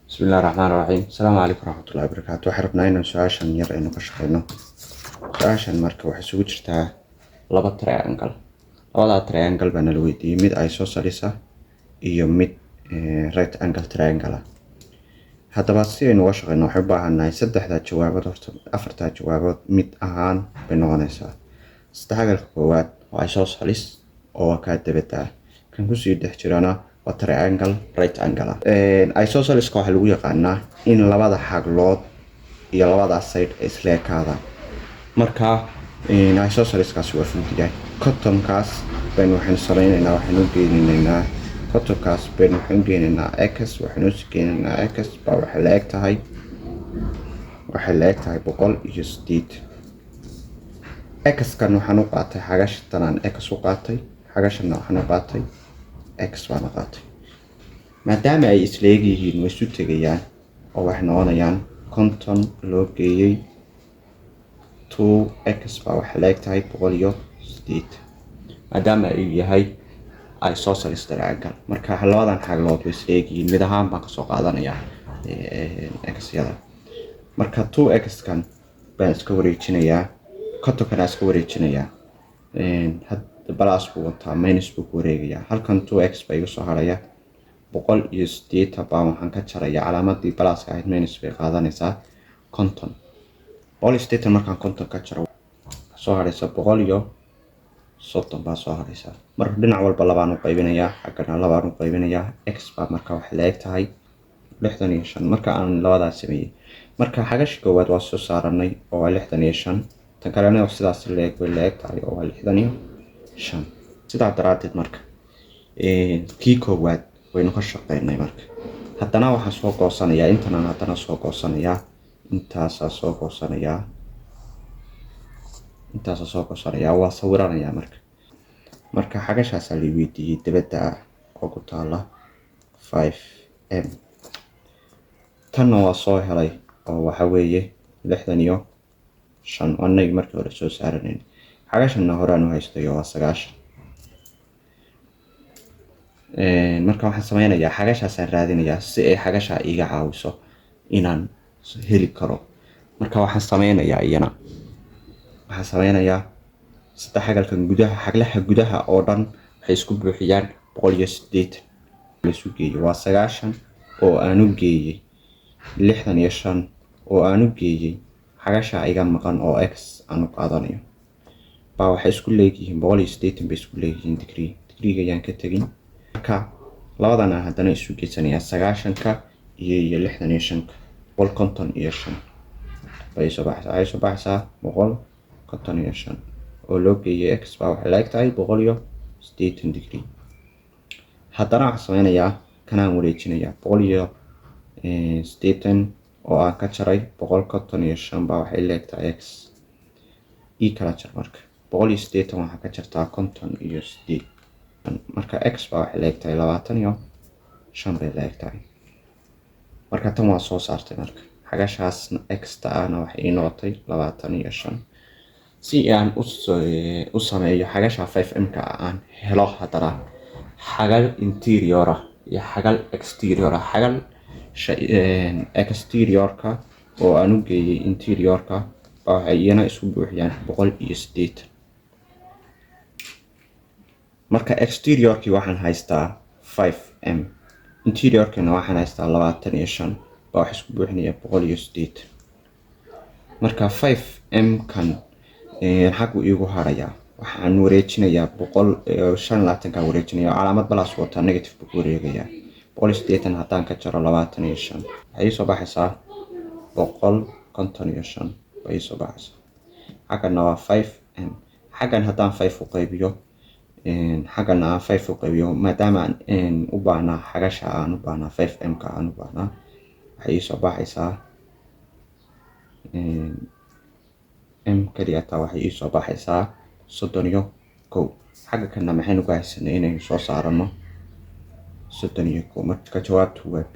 بسم الله الرحمن الرحيم السلام عليكم ورحمة الله وبركاته. waxaan rabnaa inaan su-aashan yar aynu ka shaqeyno. Su-aashan marka waxay isugu jirtaa laba triangle. Labada triangle baa nala weydiiyey, mid isosceles ah iyo mid right angle triangle ah. Haddaba si aynu uga shaqeyno waxaan u baahannahay saddexda jawaabood, horta afarta jawaabood mid ahaan bay noqonaysaa. Saddexda koowaad waa isosceles oo waa kaa dabada ah, kan kusii dhex jirana waa triangle right angle ah. Isosceles waxaa lagu yaqaanaa in labada xaglood iyo labada side ay isla ekaadaan. Marka isosceleskaasi waa fududahay. Cottonkaas baynu waxaynu sameynaynaa, waxaynu u geynaynaa cottonkaas baynu waxaynu geynaynaa x, waxaynu u geynaynaa x baa waxay la eg tahay 108. X kan waxaan u qaatay xagashan aan x u qaatay, xagashan waxaan u qaatay x baan qaatay. maadaama ay isla eg yihiin way isu tegayaan oo waxay noqonayaan 50 loo geeyay 2x baa waxay la eg tahay 108 maadaama ay yahay isosceles triangle. Marka labadan xaglood way isla eg yihiin, mid ahaan baan kasoo qaadanayaa x-yada. Marka 2x kan baan iska wareejinayaa, cotton-kana iska wareejinayaa, hadda plus buu wataa minus buu ku wareegayaa. Halkan 2x baa iga soo haraya 108 baan waxaan ka jarayaa calaamadii pluska ahayd, minus bay qaadanaysaa 50. 108 markaan 50 ka jaro soo haraysa 130 baa soo haraysa. Marka dhinac walba labaan u qaybinayaa, xaggana labaan u qaybinayaa, x baa marka waxay la eg tahay 65. marka aan labadaas sameeyay, marka xagash koowaad waa soo saaranay oo waa 65, tan kalena oo sidaas la eg tahay oo waa 65. sidaa daraadeed marka kii koowaad waynu ka shaqeynay. Marka haddana waxaan soo goosanayaa intan, haddana soo goosanayaa intaas, soo goosanayaa intaas, soo goosanayaa waa sawiranayaa. marka xagashaas la weydiiyey dabada ah oo ku taala 5m, tanna waa soo helay oo waxa weeye 65 anay markii hore soo saaranayn. xagashanna horaan u haystayo waa 90. marka waxaan sameynayaa xagashaasaan raadinayaa si ay xagashaa iga caawiso inaan heli karo. marka waxaan sameynayaa saddex xagalkan gudaha, xaglaha gudaha oo dhan waxay isku buuxiyaan 108 la isu geeyo waa 90 oo aan u geeyay 65 oo aan u geeyay xagasha iga maqan oo x aan u qaadanayo baa waxay isku leeyihiin 108 bay isku leeyihiin degree ayaan ka tagin. marka labadan aan haddana isu geysanayaa 90ka iyo 65 155 bay soo baxaysaa 155 oo loo geeyay x baa waxay la eg tahay 180 degree. haddana waxaan sameynayaa kanaan wareejinayaa 180 oo aan ka jaray 155 baa waxay la eg tahay x kala jar. marka 180 waxaa ka jartaa 58, marka x baa waxay la eg tahay 25 bay la eg tahay. marka tan waa soo saartay. marka xagashaas x taana waxay ii noqotay 25. si aan u sameeyo xagasha 5m ka aan helo haddana xagal interior ah iyo xagal exterior ah. xagal exteriorka oo aan u geeyay interiorka baa waxay iyana isku buuxiyaan 108. marka exteriorkii waxaan haystaa 5m, interiorkina waxaan haystaa 25 baa wax isku buuxinaya 108. marka 5m kan xagu iigu harayaa, waxaan wareejinayaa 125 ka wareejinayaa, calaamad plus wata negative buu ku wareegayaa. 108 haddaan ka jaro 25 waxay soo baxaysaa 155 bay soo baxaysaa. xagana waa 5m, xagan haddaan 5 u qaybiyo, xagana aan 5 u qaybiyo, maadaama aan u baahnaa xagasha aan u baahnaa 5m ka aan u baahnaa, waxay soo baxaysaa m kaliya taa waxay soo baxaysaa 31. xagga kana maxaynu ku haysanay inaynu soo saarano 31. marka jawaabtu waa b.